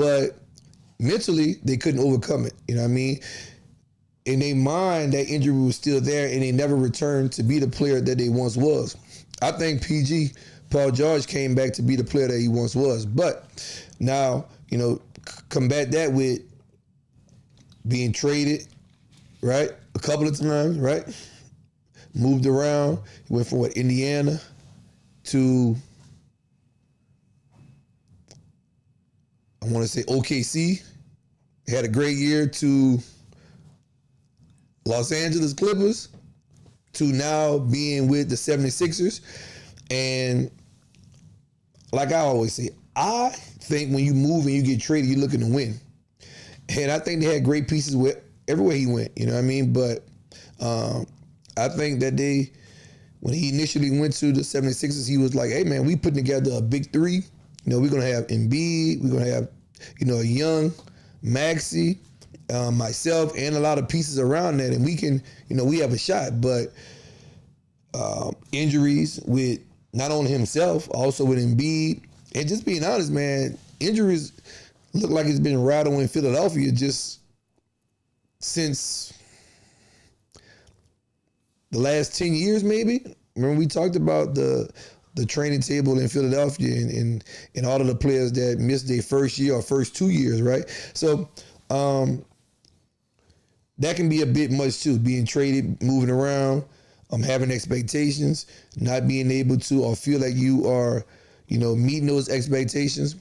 but mentally they couldn't overcome it. You know what I mean? In their mind, that injury was still there, and they never returned to be the player that they once was. I think PG, Paul George, came back to be the player that he once was. But now, combat that with being traded, right? A couple of times, right? Moved around. He went from Indiana to, I want to say, OKC. He had a great year to Los Angeles Clippers, to now being with the 76ers. And like I always say, I think when you move and you get traded, you're looking to win. And I think they had great pieces with everywhere he went, you know what I mean? But I think that when he initially went to the 76ers, he was like, hey, man, we putting together a big three. We're going to have Embiid. We're going to have, a young Maxey, myself, and a lot of pieces around that. And we can, we have a shot. But injuries with not only himself, also with Embiid. And just being honest, man, injuries look like it's been rattling Philadelphia just since the last 10 years, maybe. Remember we talked about the training table in Philadelphia and all of the players that missed their first year or first 2 years, right? So that can be a bit much too, being traded, moving around, having expectations, not being able to or feel like you are, meeting those expectations.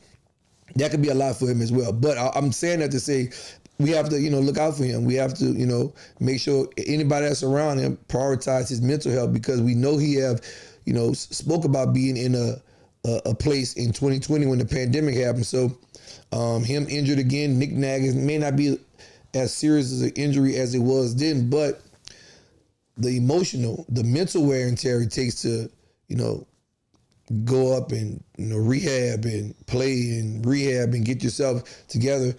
That could be a lot for him as well. But I'm saying that to say we have to, look out for him. We have to, make sure anybody that's around him prioritize his mental health, because we know he have, spoke about being in a place in 2020 when the pandemic happened. So him injured again, Nick Nag may not be as serious as an injury as it was then, but the emotional, the mental wear and tear it takes to, go up and rehab and play and rehab and get yourself together.